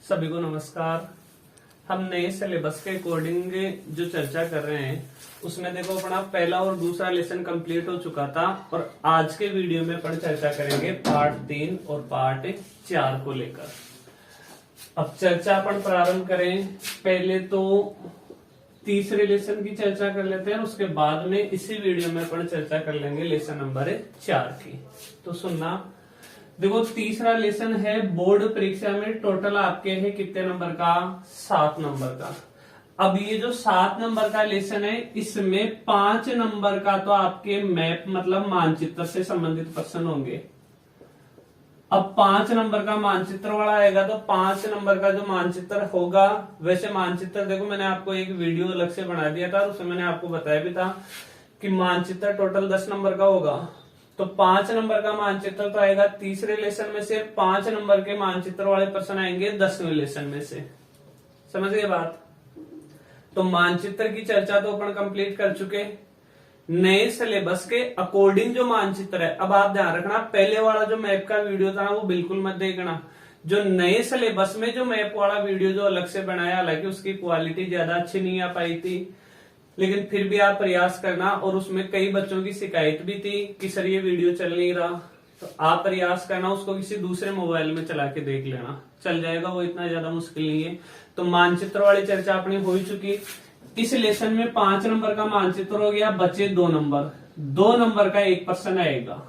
सभी को नमस्कार। हम नए सिलेबस के अकॉर्डिंग जो चर्चा कर रहे हैं उसमें देखो अपना पहला और दूसरा लेसन कंप्लीट हो चुका था और आज के वीडियो में अपन चर्चा करेंगे पार्ट 3 और पार्ट 4 को लेकर। अब चर्चा अपन प्रारंभ करें, पहले तो तीसरे लेसन की चर्चा कर लेते हैं और उसके बाद में इसी वीडियो में अपन चर्चा कर लेंगे लेसन नंबर 4 की। तो सुनना, देखो तीसरा लेसन है बोर्ड परीक्षा में टोटल आपके है कितने नंबर का, 7 नंबर का। अब ये जो 7 नंबर का लेसन है इसमें 5 नंबर का तो आपके मैप मतलब मानचित्र से संबंधित प्रश्न होंगे। अब 5 नंबर का मानचित्र वाला आएगा तो 5 नंबर का जो मानचित्र होगा, वैसे मानचित्र देखो मैंने आपको एक वीडियो अलग से बना दिया था, उसमें मैंने आपको बताया भी था कि मानचित्र टोटल 10 नंबर का होगा। तो 5 नंबर का मानचित्र तो आएगा तीसरे लेसन में से, 5 नंबर के मानचित्र वाले प्रश्न आएंगे 10वें लेसन में से। समझ गए बात? तो मानचित्र की चर्चा तो अपन कंप्लीट कर चुके। नए सिलेबस के अकॉर्डिंग जो मानचित्र है, अब आप ध्यान रखना पहले वाला जो मैप का वीडियो था वो बिल्कुल मत देखना। जो नए सिलेबस में जो मैप वाला वीडियो जो अलग से बनाया, हालांकि उसकी क्वालिटी ज्यादा अच्छी नहीं आ पाई थी, लेकिन फिर भी आप प्रयास करना। और उसमें कई बच्चों की शिकायत भी थी कि सर ये वीडियो चल नहीं रहा, तो आप प्रयास करना उसको किसी दूसरे मोबाइल में चला के देख लेना, चल जाएगा, वो इतना ज्यादा मुश्किल नहीं है। तो मानचित्र वाली चर्चा अपनी हो ही चुकी। इस लेसन में 5 नंबर का मानचित्र हो गया, बचे 2 नंबर। 2 नंबर का एक प्रश्न आएगा।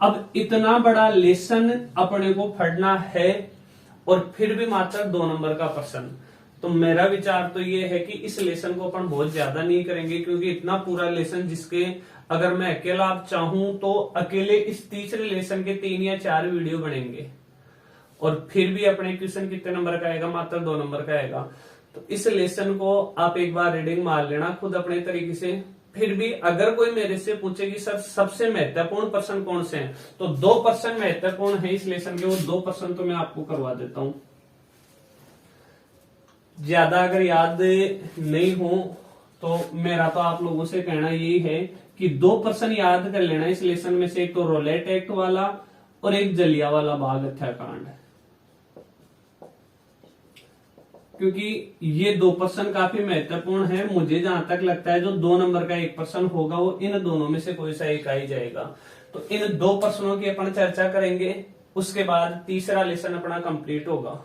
अब इतना बड़ा लेसन अपने को पढ़ना है और फिर भी मात्र 2 नंबर का प्रश्न। तो मेरा विचार तो ये है कि इस लेसन को अपन बहुत ज्यादा नहीं करेंगे, क्योंकि इतना पूरा लेसन जिसके अगर मैं अकेला आप चाहूं तो अकेले इस तीसरे लेसन के 3 या 4 वीडियो बनेंगे और फिर भी अपने क्वेश्चन कितने नंबर का आएगा, मात्र 2 नंबर का आएगा। तो इस लेसन को आप एक बार रीडिंग मार लेना खुद अपने तरीके से। फिर भी अगर कोई मेरे से पूछे कि सर सबसे महत्वपूर्ण प्रश्न कौन से हैं, तो 2 प्रश्न महत्वपूर्ण है इस लेसन के, वो 2 प्रश्न तो मैं आपको करवा देता हूं। ज्यादा अगर याद नहीं हो तो मेरा तो आप लोगों से कहना यही है कि 2 प्रश्न याद कर लेना इस लेसन में से, एक तो रोलेट एक्ट वाला और एक जलियांवाला बाग हत्याकांड, क्योंकि ये 2 प्रश्न काफी महत्वपूर्ण है। मुझे जहां तक लगता है जो 2 नंबर का एक प्रश्न होगा वो इन दोनों में से कोई सा एक आ ही जाएगा। तो इन 2 प्रश्नों की अपन चर्चा करेंगे, उसके बाद तीसरा लेसन अपना कंप्लीट होगा।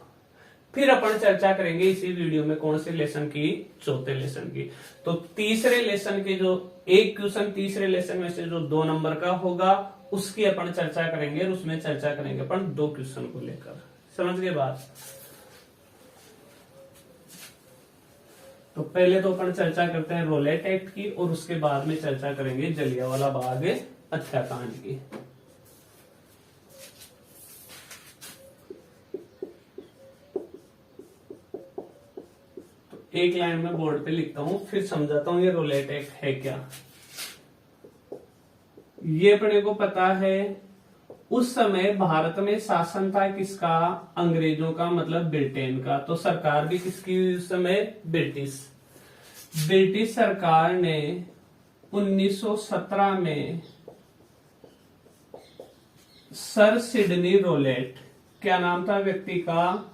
फिर अपन चर्चा करेंगे इसी वीडियो में कौन से लेसन की, चौथे लेसन की। तो तीसरे लेसन के जो एक क्वेश्चन तीसरे लेसन में से जो 2 नंबर का होगा उसकी अपन चर्चा करेंगे और उसमें चर्चा करेंगे अपन 2 क्वेश्चन को लेकर। समझ गए बात? तो पहले तो अपन चर्चा करते हैं रोलेट एक्ट की और उसके बाद में चर्चा करेंगे जलियांवाला बाग हत्याकांड की। एक लाइन में बोर्ड पे लिखता हूं, फिर समझाता हूं ये रोलेट एक्ट है क्या। ये अपने को पता है उस समय भारत में शासन था किसका, अंग्रेजों का, मतलब ब्रिटेन का। तो सरकार भी किसकी उस समय, ब्रिटिश। ब्रिटिश सरकार ने 1917 में सर सिडनी रोलेट, क्या नाम था व्यक्ति का,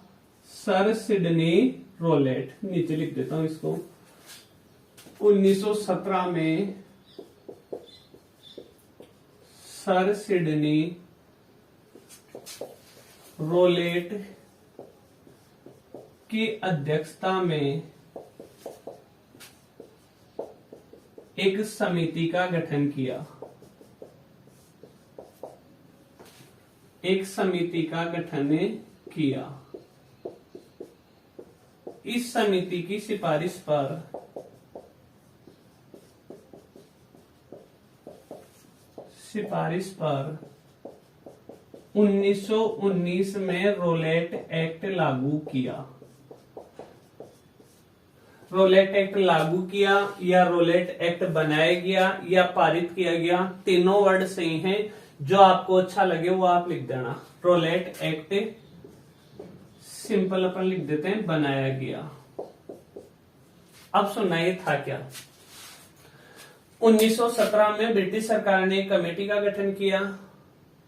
सर सिडनी रोलेट, नीचे लिख देता हूं इसको। 1917 में सर सिडनी रोलेट की अध्यक्षता में एक समिति का गठन किया। एक समिति का गठन किया। इस समिति की सिफारिश पर सिफारिश पर 1919 में रोलेट एक्ट लागू किया। रोलेट एक्ट लागू किया या रोलेट एक्ट बनाया गया या पारित किया गया, तीनों वर्ड सही हैं। जो आपको अच्छा लगे वो आप लिख देना। रोलेट एक्ट सिंपल अपन लिख देते हैं, बनाया गया। अब सुनना ये था क्या। 1917 में ब्रिटिश सरकार ने एक कमेटी का गठन किया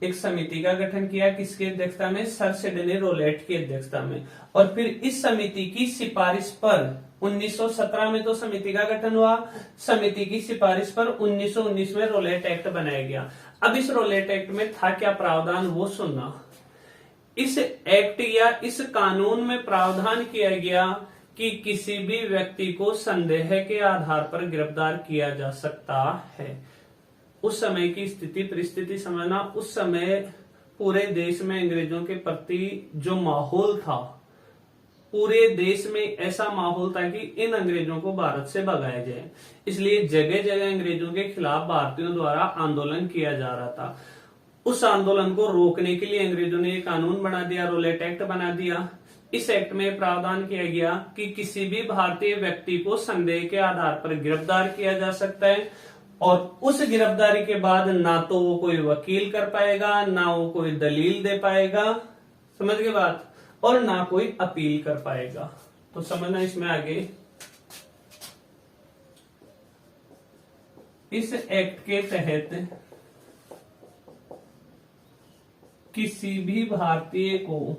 एक समिति का गठन किया, किसकी अध्यक्षता में? सर सिडनी रोलेट की अध्यक्षता में। और फिर इस समिति की सिफारिश पर 1917 में तो समिति का गठन हुआ, समिति की सिफारिश पर 1919 में रोलेट एक्ट बनाया गया। अब इस रोलेट एक्ट में था क्या प्रावधान वो सुनना। इस एक्ट या इस कानून में प्रावधान किया गया कि किसी भी व्यक्ति को संदेह के आधार पर गिरफ्तार किया जा सकता है। उस समय की स्थिति परिस्थिति समझना, उस समय पूरे देश में अंग्रेजों के प्रति जो माहौल था, पूरे देश में ऐसा माहौल था कि इन अंग्रेजों को भारत से भगाया जाए, इसलिए जगह जगह अंग्रेजों के खिलाफ भारतीयों द्वारा आंदोलन किया जा रहा था। उस आंदोलन को रोकने के लिए अंग्रेजों ने एक कानून बना दिया, रोलेट एक्ट बना दिया। इस एक्ट में प्रावधान किया गया कि किसी भी भारतीय व्यक्ति को संदेह के आधार पर गिरफ्तार किया जा सकता है, और उस गिरफ्तारी के बाद ना तो वो कोई वकील कर पाएगा, ना वो कोई दलील दे पाएगा, समझ गए बात, और ना कोई अपील कर पाएगा। तो समझना इसमें आगे, इस एक्ट के तहत किसी भी भारतीय को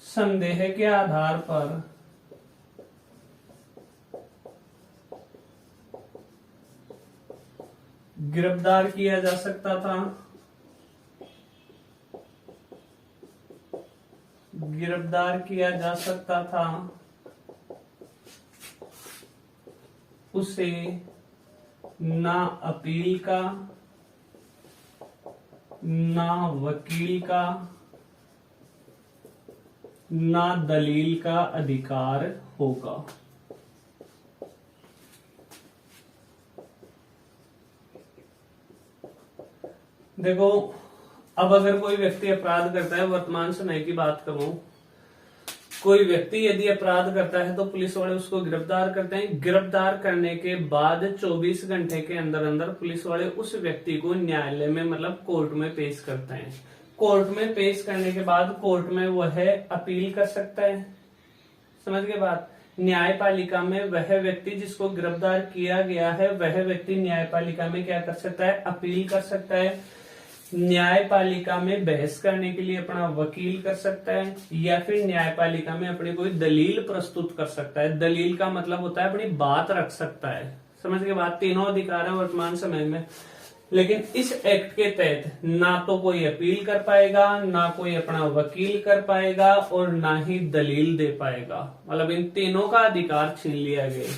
संदेह के आधार पर गिरफ्तार किया जा सकता था, गिरफ्तार किया जा सकता था, उसे ना अपील का, ना वकील का, ना दलील का अधिकार होगा। देखो, अब अगर कोई व्यक्ति अपराध करता है, वर्तमान समय की बात करूं, कोई व्यक्ति यदि अपराध करता है तो पुलिस वाले उसको गिरफ्तार करते हैं। गिरफ्तार करने के बाद 24 घंटे के अंदर अंदर पुलिस वाले उस व्यक्ति को न्यायालय में मतलब कोर्ट में पेश करते हैं। कोर्ट में पेश करने के बाद कोर्ट में वह अपील कर सकता है, समझ गए बात। न्यायपालिका में वह व्यक्ति जिसको गिरफ्तार किया गया है, वह व्यक्ति न्यायपालिका में क्या कर सकता है? अपील कर सकता है। न्यायपालिका में बहस करने के लिए अपना वकील कर सकता है, या फिर न्यायपालिका में अपनी कोई दलील प्रस्तुत कर सकता है। दलील का मतलब होता है अपनी बात रख सकता है, समझ के बात। तीनों अधिकार है वर्तमान समय में, लेकिन इस एक्ट के तहत ना तो कोई अपील कर पाएगा, ना कोई अपना वकील कर पाएगा, और ना ही दलील दे पाएगा। मतलब इन तीनों का अधिकार छीन लिया गया।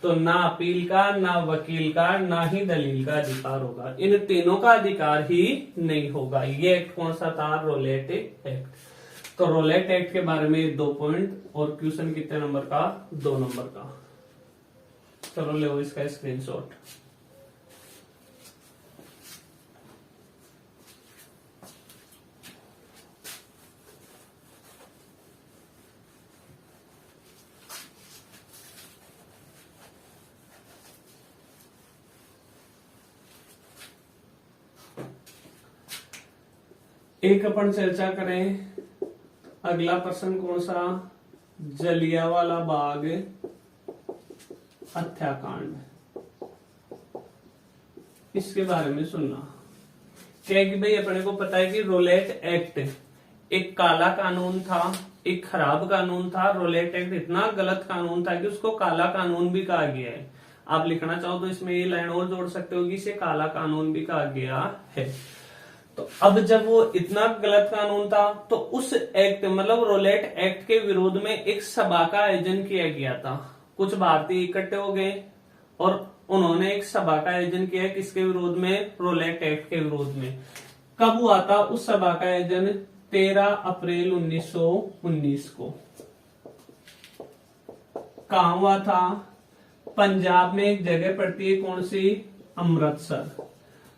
तो ना अपील का, ना वकील का, ना ही दलील का अधिकार होगा। इन तीनों का अधिकार ही नहीं होगा। ये एक्ट कौन सा था? Rowlatt act. तो रोलेट एक्ट के बारे में 2 पॉइंट, और क्वेश्चन कितने नंबर का? 2 नंबर का। चलो ले इसका स्क्रीनशॉट। एक अपन चर्चा करें, अगला प्रश्न कौन सा? जलियांवाला बाग हत्याकांड, इसके बारे में सुनना। क्या कि भाई अपने को पता है कि रोलेट एक्ट एक काला कानून था, एक खराब कानून था। रोलेट एक्ट इतना गलत कानून था कि उसको काला कानून भी कहा गया है। आप लिखना चाहो तो इसमें ये लाइन और जोड़ सकते हो कि इसे काला कानून भी कहा गया है। तो अब जब वो इतना गलत कानून था, तो उस एक्ट मतलब रोलेट एक्ट के विरोध में एक सभा का आयोजन किया गया था। कुछ भारतीय इकट्ठे हो गए और उन्होंने एक सभा का आयोजन किया। किसके विरोध में? रोलेट एक्ट के विरोध में। कब हुआ था उस सभा का आयोजन? 13 अप्रैल 1919 को। कहा हुआ था? पंजाब में एक जगह पड़ती है, कौन सी? अमृतसर।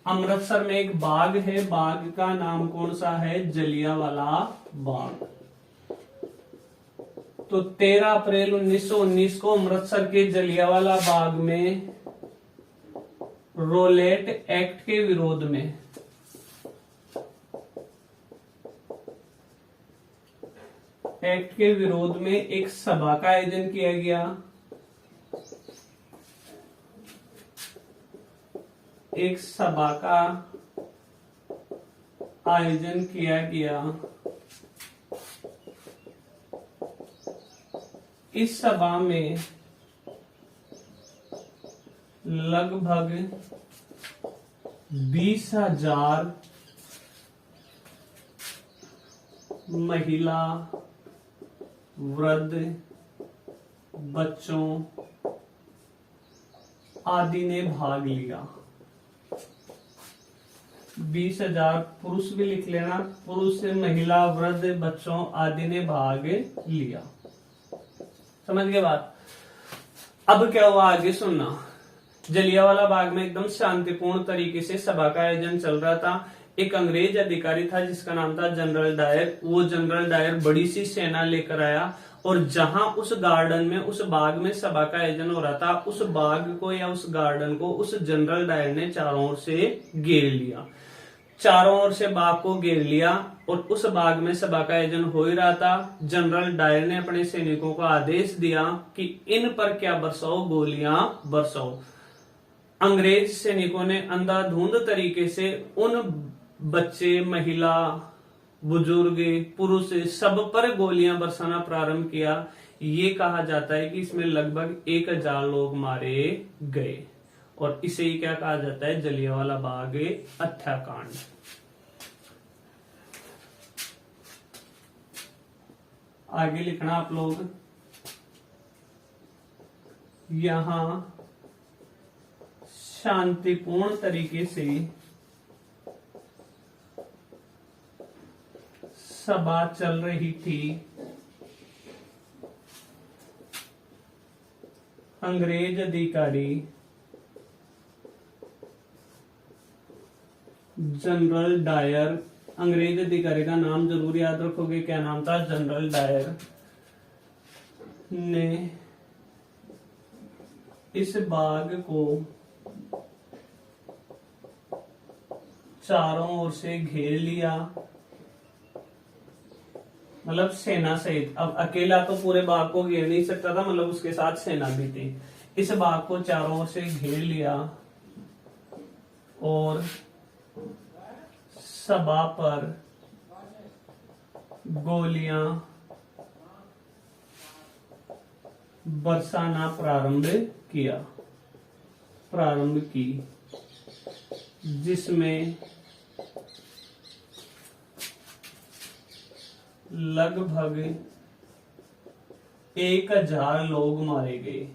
अमृतसर में एक बाग है, बाग का नाम कौन सा है? जलियांवाला बाग। तो 13 अप्रैल 1919 को अमृतसर के जलियांवाला बाग में रोलेट एक्ट के विरोध में एक सभा का आयोजन किया गया। एक सभा का आयोजन किया गया। इस सभा में लगभग 20,000 महिला, वृद्ध, बच्चों आदि ने भाग लिया। 20,000 पुरुष भी लिख लेना, पुरुष, महिला, वृद्ध, बच्चों आदि ने भाग लिया। समझ गए बात। अब क्या हुआ आगे सुनना। जलियांवाला बाग में एकदम शांतिपूर्ण तरीके से सभा का आयोजन चल रहा था। एक अंग्रेज अधिकारी था जिसका नाम था जनरल डायर। वो जनरल डायर बड़ी सी सेना लेकर आया और जहां उस गार्डन में, उस बाग में सभा का आयोजन हो रहा था, उस बाग को या उस गार्डन को उस जनरल डायर ने चारों ओर से घेर लिया। चारों ओर से बाग को घेर लिया और उस बाग में सभा का आयोजन हो ही रहा था। जनरल डायर ने अपने सैनिकों को आदेश दिया कि इन पर क्या बरसाओ, गोलियां बरसाओ। अंग्रेज सैनिकों ने अंधाधुंध तरीके से उन बच्चे, महिला, बुजुर्ग, पुरुष सब पर गोलियां बरसाना प्रारंभ किया। ये कहा जाता है कि इसमें लगभग 1,000 लोग मारे गए और इसे ही क्या कहा जाता है, जलियांवाला बाग हत्याकांड। आगे लिखना आप लोग। यहां शांतिपूर्ण तरीके से सभा चल रही थी। अंग्रेज अधिकारी जनरल डायर, अंग्रेज अधिकारी का नाम जरूर याद रखोगे, क्या नाम था, जनरल डायर ने इस बाग को चारों ओर से घेर लिया। मतलब सेना सहित, अब अकेला तो पूरे बाग को घेर नहीं सकता था, मतलब उसके साथ सेना भी थी। इस बाग को चारों ओर से घेर लिया और सभा पर गोलियां बरसाना प्रारंभ की, जिसमें लगभग 1,000 लोग मारे गए।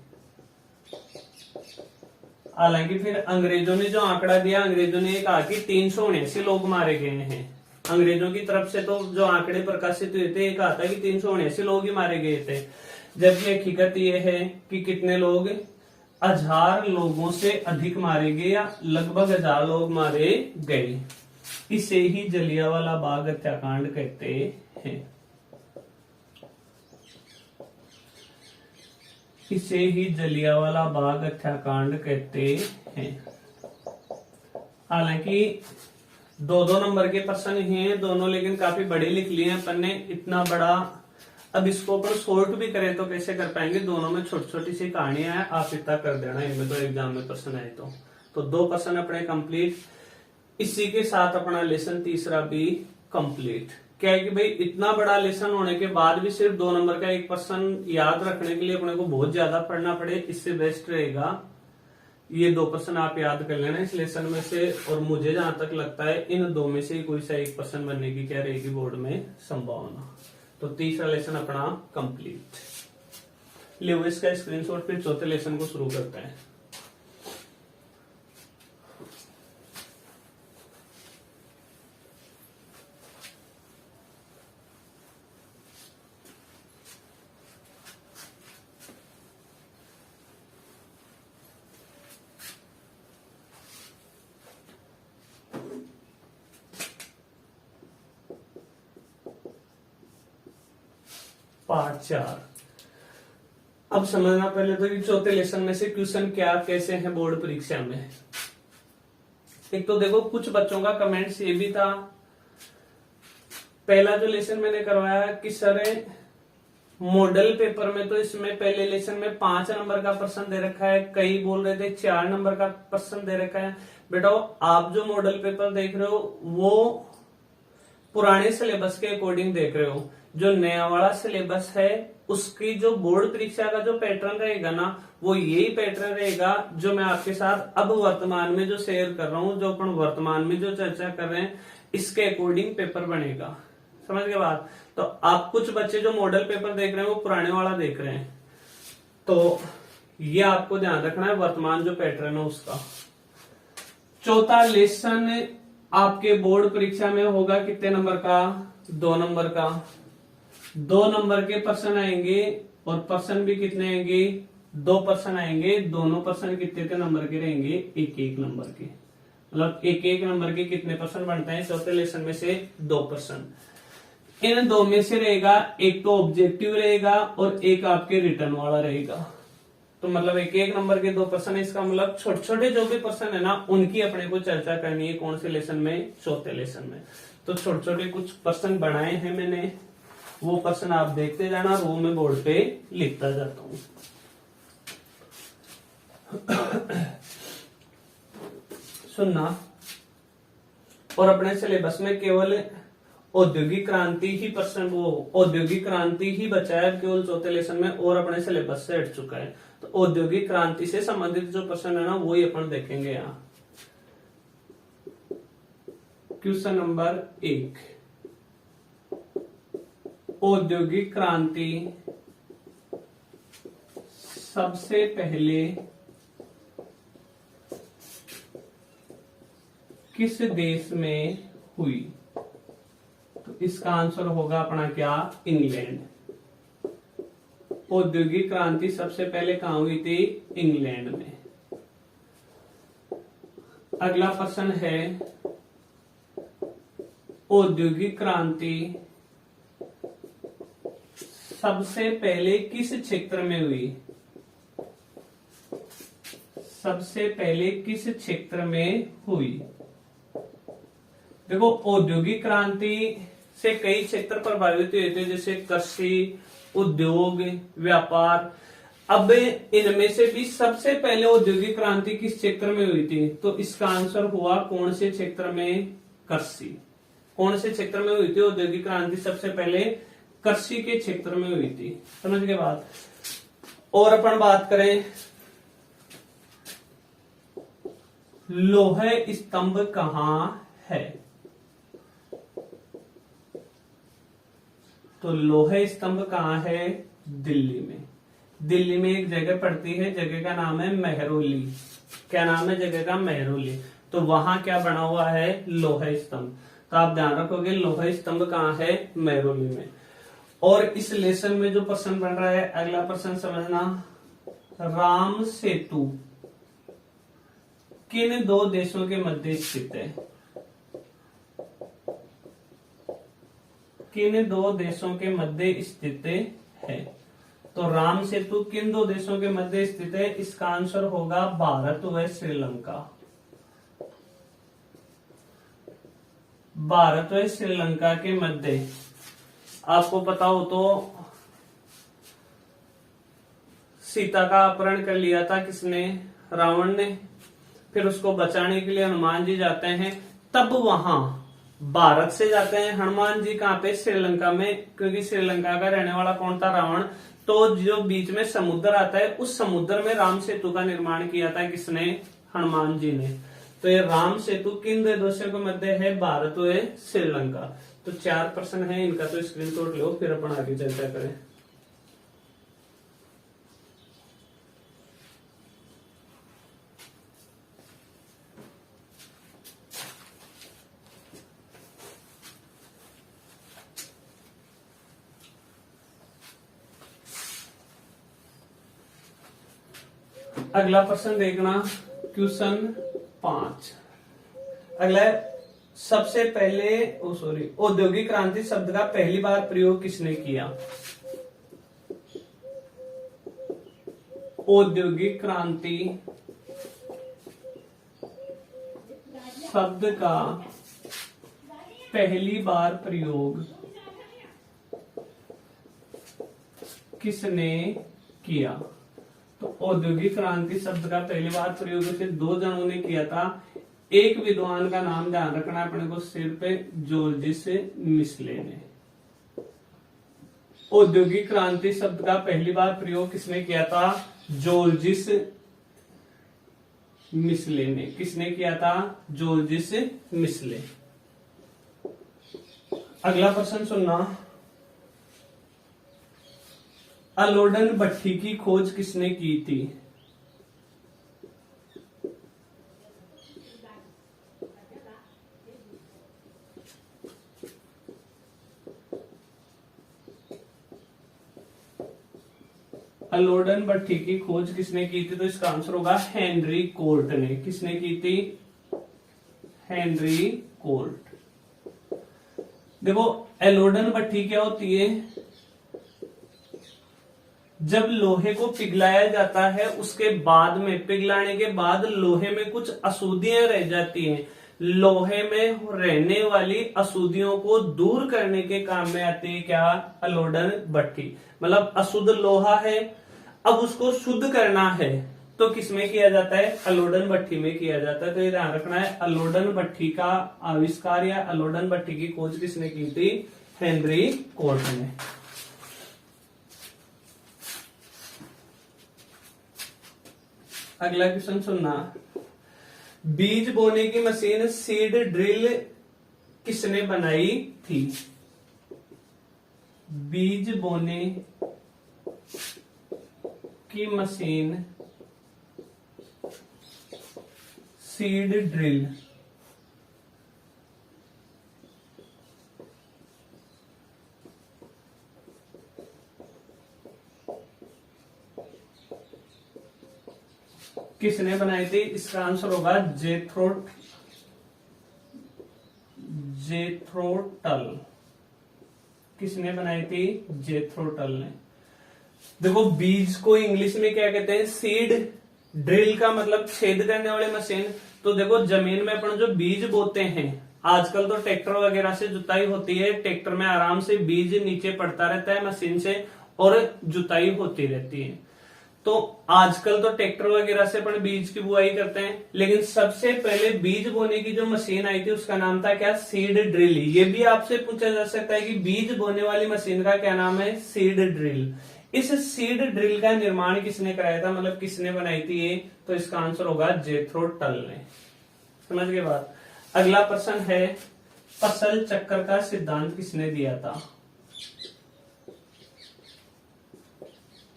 हालांकि फिर अंग्रेजों ने जो आंकड़ा दिया, अंग्रेजों ने कहा कि 379 लोग मारे गए हैं। अंग्रेजों की तरफ से तो जो आंकड़े प्रकाशित हुए थे, कहा था कि 379 लोग ही मारे गए थे, जबकि हकीकत यह है कि कितने लोग, 1,000 लोगों से अधिक मारे गए या लगभग 1,000 लोग मारे गए। इसे ही जलियांवाला बाग हत्याकांड कहते हैं। इसे ही जलियांवाला बाग हत्याकांड कहते हैं। हालांकि 2-2 नंबर के प्रश्न हैं दोनों, लेकिन काफी बड़े लिख लिए हैं अपन ने, इतना बड़ा। अब इसको अपन शॉर्ट भी करें तो कैसे कर पाएंगे, दोनों में छोटी छोटी सी कहानियां हैं, आप इतना कर देना इनमें तो एग्जाम में प्रश्न आए तो 2 प्रश्न अपने कंप्लीट। इसी के साथ अपना लेसन तीसरा भी कंप्लीट। क्या है कि भाई इतना बड़ा लेसन होने के बाद भी सिर्फ 2 नंबर का एक प्रश्न याद रखने के लिए अपने को बहुत ज्यादा पढ़ना पड़े, इससे बेस्ट रहेगा ये 2 प्रश्न आप याद कर लेना इस लेसन में से। और मुझे जहां तक लगता है इन 2 में से कोई सा एक प्रश्न बनने की क्या रहेगी बोर्ड में संभावना। तो तीसरा लेसन अपना कंप्लीट। ले इसका स्क्रीनशॉट, फिर चौथे लेसन को शुरू करते हैं। पार्ट 4। अब समझना पहले तो कि चौथे लेसन में से क्वेश्चन क्या कैसे हैं बोर्ड परीक्षा में। एक तो देखो कुछ बच्चों का कमेंट्स ये भी था, पहला जो लेसन मैंने करवाया कि सर मॉडल पेपर में तो इसमें पहले लेसन में 5 नंबर का प्रश्न दे रखा है, कई बोल रहे थे 4 नंबर का प्रश्न दे रखा है। बेटा आप जो मॉडल पेपर देख रहे हो वो पुराने सिलेबस के अकॉर्डिंग देख रहे हो। जो नया वाला सिलेबस है उसकी जो बोर्ड परीक्षा का जो पैटर्न रहेगा ना, वो यही पैटर्न रहेगा जो मैं आपके साथ अब वर्तमान में जो शेयर कर रहा हूं, जो अपन वर्तमान में जो चर्चा कर रहे हैं, इसके अकॉर्डिंग पेपर बनेगा। समझ गए बात? तो आप कुछ बच्चे जो मॉडल पेपर देख रहे हैं वो पुराने वाला देख रहे हैं, तो ये आपको ध्यान रखना है वर्तमान जो पैटर्न है उसका। चौथा लेसन आपके बोर्ड परीक्षा में होगा कितने नंबर का? 2 नंबर का। 2 नंबर के प्रश्न आएंगे और प्रश्न भी कितने आएंगे? 2 प्रश्न आएंगे। दोनों प्रश्न कितने नंबर के रहेंगे? 1-1 नंबर के। मतलब 1-1 नंबर के कितने प्रश्न बनते हैं चौथे लेसन में से? 2 प्रश्न। इन 2 में से रहेगा एक तो ऑब्जेक्टिव रहेगा और एक आपके रिटर्न वाला रहेगा। तो मतलब 1-1 नंबर के 2 प्रश्न है। इसका मतलब छोटे छोटे जो भी प्रश्न है ना उनकी अपने को चर्चा करनी है। कौन से लेसन में? चौथे लेसन में। तो छोटे छोटे कुछ प्रश्न बनाए हैं मैंने, वो प्रश्न आप देखते जाना, वो मैं बोर्ड पे लिखता जाता हूं। सुनना। और अपने सिलेबस में केवल औद्योगिक क्रांति ही प्रश्न, वो औद्योगिक क्रांति ही बचा है केवल चौथे लेसन में, और अपने सिलेबस से हट चुका है। तो औद्योगिक क्रांति से संबंधित जो प्रश्न है ना वही अपन देखेंगे यहाँ। क्वेश्चन नंबर 1, औद्योगिक क्रांति सबसे पहले किस देश में हुई? तो इसका आंसर होगा अपना क्या? इंग्लैंड। औद्योगिक क्रांति सबसे पहले कहां हुई थी? इंग्लैंड में। अगला प्रश्न है, औद्योगिक क्रांति सबसे पहले किस क्षेत्र में हुई? सबसे पहले किस क्षेत्र में हुई? देखो औद्योगिक क्रांति से कई क्षेत्र प्रभावित हुए थे, जैसे कृषि, उद्योग, व्यापार। अब इनमें से भी सबसे पहले औद्योगिक क्रांति किस क्षेत्र में हुई थी? तो इसका आंसर हुआ कौन से क्षेत्र में? कृषि। कौन से क्षेत्र में हुई थी औद्योगिक क्रांति? सबसे पहले कृषि के क्षेत्र में हुई थी। समझ गए बात? और अपन बात करें, लौह स्तंभ कहां है? तो लौह स्तंभ कहां है? दिल्ली में। दिल्ली में एक जगह पड़ती है, जगह का नाम है मेहरौली। क्या नाम है जगह का? मेहरौली। तो वहां क्या बना हुआ है? लौह स्तंभ। तो आप ध्यान रखोगे लौह स्तंभ कहां है? मेहरौली में। और इस लेसन में जो प्रश्न बन रहा है, अगला प्रश्न समझना, राम सेतु किन 2 देशों के मध्य स्थित है? किन 2 देशों के मध्य स्थित है? तो राम सेतु किन 2 देशों के मध्य स्थित है? इसका आंसर होगा भारत व श्रीलंका। भारत व श्रीलंका के मध्य। आपको पता हो तो सीता का अपहरण कर लिया था किसने? रावण ने। फिर उसको बचाने के लिए हनुमान जी जाते हैं, तब वहां भारत से जाते हैं हनुमान जी कहां पे? श्रीलंका में, क्योंकि श्रीलंका का रहने वाला कौन था? रावण। तो जो बीच में समुद्र आता है, उस समुद्र में राम सेतु का निर्माण किया था किसने? हनुमान जी ने। तो ये राम सेतु किन 2 देशों के मध्य है? भारत व श्रीलंका। तो 4 प्रश्न है, इनका तो स्क्रीनशॉट लो, फिर अपन आगे चर्चा करें। अगला प्रश्न देखना, क्वेश्चन 5। अगला सबसे पहले औद्योगिक क्रांति शब्द का पहली बार प्रयोग किसने किया? औद्योगिक क्रांति शब्द का पहली बार प्रयोग किसने किया? तो औद्योगिक क्रांति शब्द का पहली बार प्रयोग सिर्फ 2 जनों ने किया था। एक विद्वान का नाम ध्यान रखना है अपने को सिर पे, जॉर्जिस मिस्ले ने। औद्योगिक क्रांति शब्द का पहली बार प्रयोग किसने किया था? जॉर्जिस मिस्ले ने। किसने किया था? जॉर्जिस मिस्ले। अगला प्रश्न सुनना, अलोडन भट्टी की खोज किसने की थी? अलोडन भट्टी की खोज किसने की थी? तो इसका आंसर होगा हेनरी कोर्ट ने। किसने की थी? Henry court. देखो एलोडन भट्टी क्या होती है? जब लोहे को पिघलाया जाता है उसके बाद में, पिघलाने के बाद लोहे में कुछ अशुद्धियां रह जाती हैं। लोहे में रहने वाली अशुद्धियों को दूर करने के काम में आती है क्या? अलोडन भट्टी। मतलब अशुद्ध लोहा है, अब उसको शुद्ध करना है तो किसमें किया जाता है? अलोडन भट्टी में किया जाता है। तो ये ध्यान रखना है, अलोडन भट्टी का आविष्कार या अलोडन भट्टी की खोज किसने की थी? हेनरी कोर्ट ने। अगला क्वेश्चन सुनना, बीज बोने की मशीन सीड ड्रिल किसने बनाई थी? बीज बोने की मशीन सीड ड्रिल किसने बनाई थी? इसका आंसर होगा जेथ्रोटल। किसने बनाई थी? जेथ्रोटल ने। देखो बीज को इंग्लिश में क्या कहते हैं? सीड। ड्रिल का मतलब छेद करने वाली मशीन। तो देखो जमीन में अपन जो बीज बोते हैं, आजकल तो ट्रैक्टर वगैरह से जुताई होती है, ट्रैक्टर में आराम से बीज नीचे पड़ता रहता है मशीन से और जुताई होती रहती है। तो आजकल तो ट्रैक्टर वगैरह से अपन बीज की बुआई करते हैं, लेकिन सबसे पहले बीज बोने की जो मशीन आई थी उसका नाम था क्या? Seed drill. ये भी आपसे पूछा जा सकता है कि बीज बोने वाली मशीन का क्या नाम है? Seed drill. इस सीड ड्रिल का निर्माण किसने कराया था? मतलब किसने बनाई थी ये? तो इसका आंसर होगा जेथ्रोटल ने। समझ गए बात? अगला प्रश्न है, फसल चक्र का सिद्धांत किसने दिया था?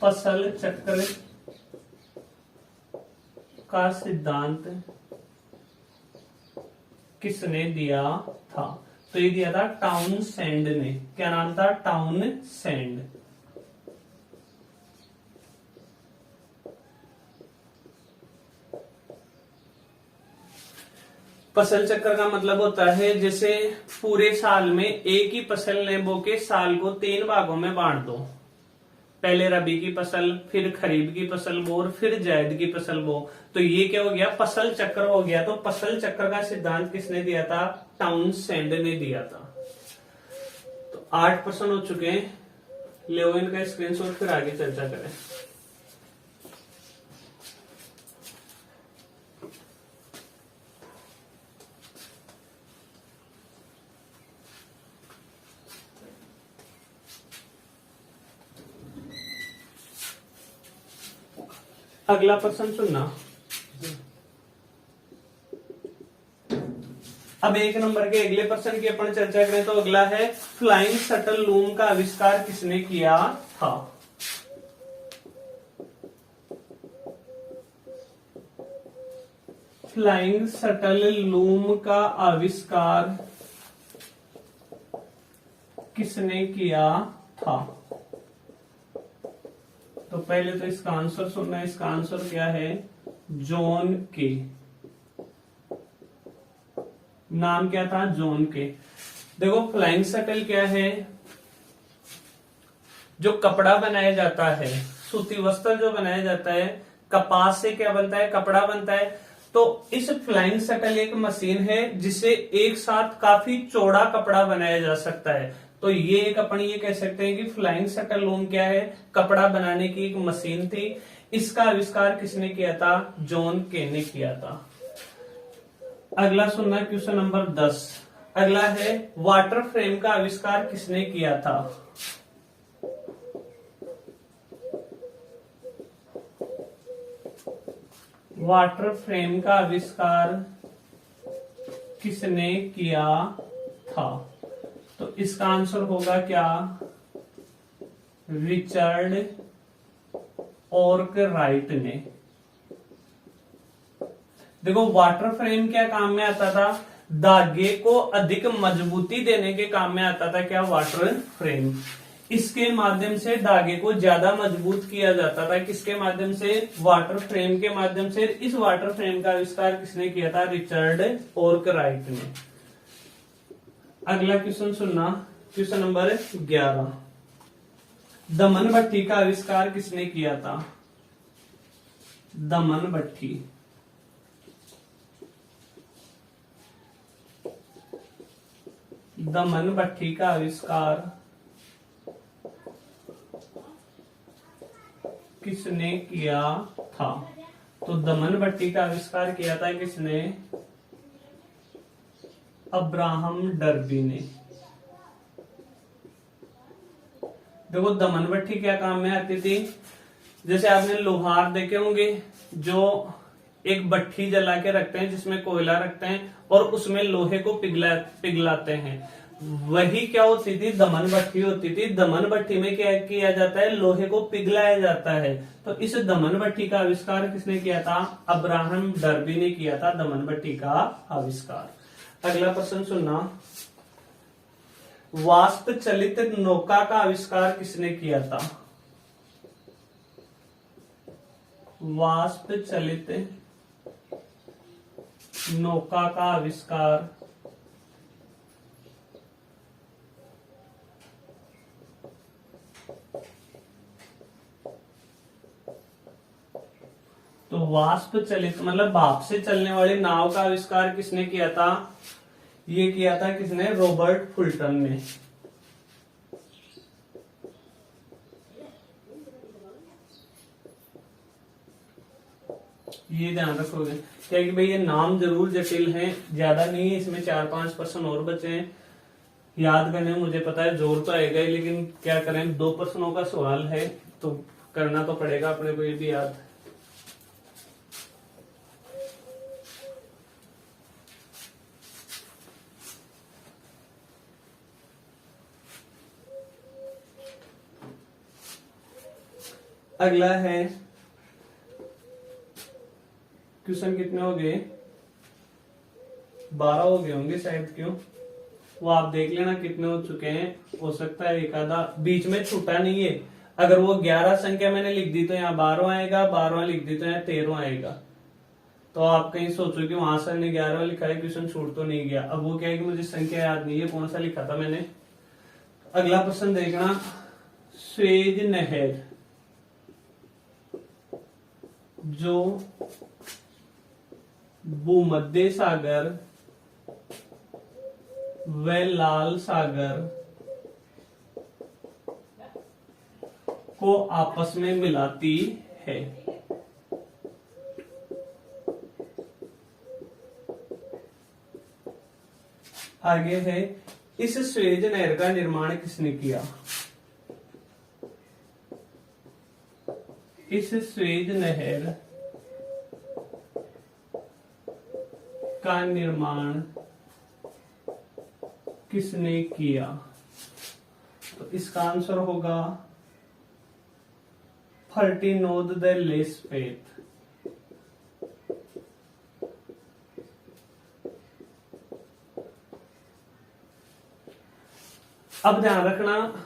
फसल चक्र का सिद्धांत किसने दिया था? तो ये दिया था टाउनसेंड ने। क्या नाम था? टाउनसेंड। फसल चक्र का मतलब होता है जैसे पूरे साल में एक ही फसल ले बो के साल को 3 भागों में बांट दो। पहले रबी की फसल, फिर खरीफ की फसल बो और फिर जायद की फसल बो। तो ये क्या हो गया? फसल चक्र हो गया। तो फसल चक्र का सिद्धांत किसने दिया था? टाउनसेंड ने दिया था। तो 8 प्रश्न हो चुके हैं। ले इनका स्क्रीनशॉट, फिर आगे चर्चा करें। अगला प्रश्न सुनना। अब 1 नंबर के अगले प्रश्न की अपन चर्चा करें तो अगला है, फ्लाइंग शटल लूम का आविष्कार किसने किया था? फ्लाइंग शटल लूम का आविष्कार किसने किया था? तो पहले तो इसका आंसर सुनना है। इसका आंसर क्या है? जॉन के। नाम क्या था? जॉन के। देखो फ्लाइंग शटल क्या है? जो कपड़ा बनाया जाता है, सूती वस्त्र जो बनाया जाता है, कपास से क्या बनता है? कपड़ा बनता है। तो इस फ्लाइंग शटल एक मशीन है जिससे एक साथ काफी चौड़ा कपड़ा बनाया जा सकता है। तो ये एक अपन ये कह सकते हैं कि फ्लाइंग शटल लूम क्या है? कपड़ा बनाने की एक मशीन थी। इसका आविष्कार किसने किया था? जॉन के ने किया था। अगला सुनना क्वेश्चन नंबर 10। अगला है वाटर फ्रेम का आविष्कार किसने किया था? वाटर फ्रेम का आविष्कार किसने किया था? तो इसका आंसर होगा क्या? रिचर्ड आर्कराइट ने। देखो वाटर फ्रेम क्या काम में आता था? धागे को अधिक मजबूती देने के काम में आता था क्या? Water frame. इसके माध्यम से धागे को ज्यादा मजबूत किया जाता था। किसके माध्यम से? वाटर फ्रेम के माध्यम से। इस वाटर फ्रेम का आविष्कार किसने किया था? रिचर्ड आर्कराइट ने। अगला क्वेश्चन सुनना, क्वेश्चन नंबर 11। दमन भट्टी का आविष्कार किसने किया था? दमन भट्टी। दमन भट्टी का आविष्कार किसने किया था? तो दमन भट्टी का आविष्कार किया था किसने? अब्राहम डर्बी ने। देखो दमन भट्टी क्या काम में आती थी? जैसे आपने लोहार देखे होंगे जो एक भट्टी जला के रखते हैं जिसमें कोयला रखते हैं और उसमें लोहे को पिघलाते हैं। वही क्या होती थी? दमन भट्टी होती थी। दमन भट्टी में क्या किया जाता है? लोहे को पिघलाया जाता है। तो इस दमन भट्टी का आविष्कार किसने किया था? अब्राहम डर्बी ने किया था दमन भट्टी का आविष्कार। अगला प्रश्न सुनना, वाष्प चलित नौका का आविष्कार किसने किया था? वाष्प चलित नौका का आविष्कार तो वाष्प चलित मतलब भाप से चलने वाली नाव का आविष्कार किसने किया था? ये किया था किसने? रॉबर्ट फुल्टन ने। ये ध्यान रखोगे क्या कि भाई ये नाम जरूर जटिल हैं, ज्यादा नहीं है, इसमें 4-5 प्रश्न और बचे हैं याद करने में। मुझे पता है जोर तो आएगा ही, लेकिन क्या करें, 2 प्रश्नों का सवाल है तो करना तो पड़ेगा अपने को ये भी याद। अगला है क्वेश्चन कितने हो गए? 12 हो गए होंगे शायद, क्यों वो आप देख लेना कितने हो चुके हैं। हो सकता है एक आधा बीच में छूटा नहीं है। अगर वो 11 संख्या मैंने लिख दी तो यहाँ 12 आएगा, 12 लिख दी तो यहाँ 13 आएगा। तो आप कहीं सोचो कि वहां सर ने 11 लिखा है, क्वेश्चन छूट तो नहीं गया। अब वो क्या है कि मुझे संख्या याद नहीं है कौन सा लिखा था मैंने। अगला प्रश्न देखना, स्वेज नहर जो भूमध्य सागर व लाल सागर को आपस में मिलाती है। आगे है, इस स्वेज नहर का निर्माण किसने किया? इस स्वेज नहर का निर्माण किसने किया? तो इसका आंसर होगा फर्टिनोद द लेस्पेथ। अब ध्यान रखना,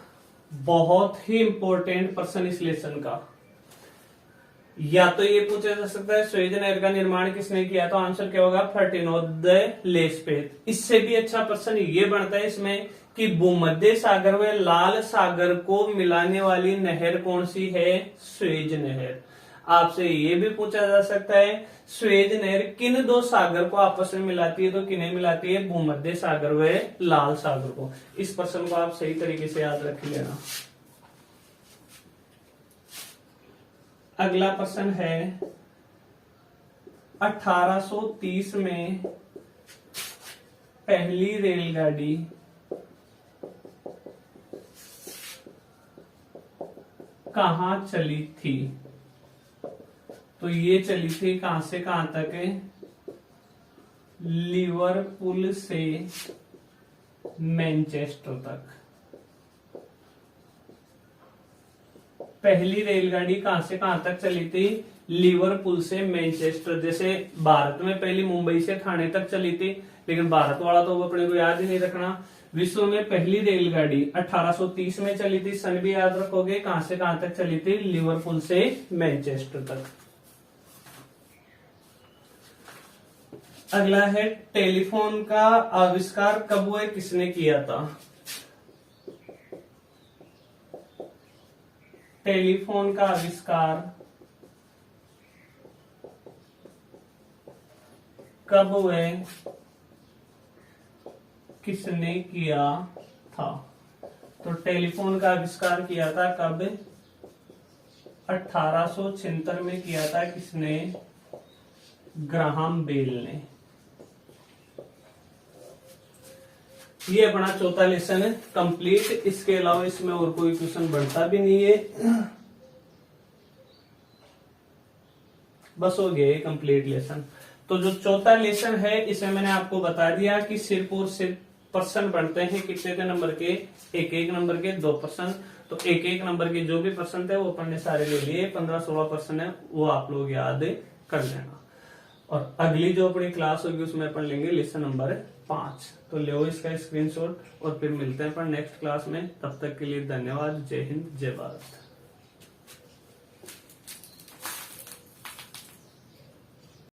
बहुत ही इंपॉर्टेंट प्रश्न इस लेसन का। या तो ये पूछा जा सकता है स्वेज नहर का निर्माण किसने किया, तो आंसर क्या होगा? फर्टिनोद द लेस्पेथ। इससे भी अच्छा प्रश्न ये बनता है इसमें कि भूमध्य सागर व लाल सागर को मिलाने वाली नहर कौन सी है? स्वेज नहर। आपसे ये भी पूछा जा सकता है स्वेज नहर किन 2 सागर को आपस में मिलाती है, तो किन्हें मिलाती है? भूमध्य सागर व लाल सागर को। इस प्रश्न को आप सही तरीके से याद रख लेना। अगला प्रश्न है, 1830 में पहली रेलगाड़ी कहाँ चली थी? तो ये चली थी कहां से कहां तक है? लिवरपूल से मैनचेस्टर तक। पहली रेलगाड़ी कहां से कहां तक चली थी? लिवरपूल से मैनचेस्टर। जैसे भारत में पहली मुंबई से ठाणे तक चली थी, लेकिन भारत वाला तो वो अपने को याद ही नहीं रखना। विश्व में पहली रेलगाड़ी 1830 में चली थी, सन भी याद रखोगे। कहां से कहां तक चली थी? लिवरपूल से मैनचेस्टर तक। अगला है टेलीफोन का आविष्कार कब हुआ, किसने किया था? टेलीफोन का आविष्कार कब हुए, किसने किया था? तो टेलीफोन का आविष्कार किया था कब? 1876 में किया था। किसने? ग्राहम बेल ने। ये अपना चौथा लेसन है कंप्लीट। इसके अलावा इसमें और कोई क्वेश्चन बढ़ता भी नहीं है, बस हो गया ये कंप्लीट लेसन। तो जो चौथा लेसन है इसमें मैंने आपको बता दिया कि सिर्फ और सिर्फ प्रश्न बनते हैं कितने के नंबर के? एक एक नंबर के 2 प्रश्न। तो एक एक नंबर के जो भी प्रश्न थे वो अपन ने सारे ले लिए। 15-16 प्रश्न है, वो आप लोग याद कर लेना। और अगली जो अपनी क्लास होगी उसमें अपन लेंगे लेसन नंबर 5। तो लो इसका स्क्रीनशॉट और फिर मिलते हैं अपन नेक्स्ट क्लास में। तब तक के लिए धन्यवाद। जय हिंद, जय भारत।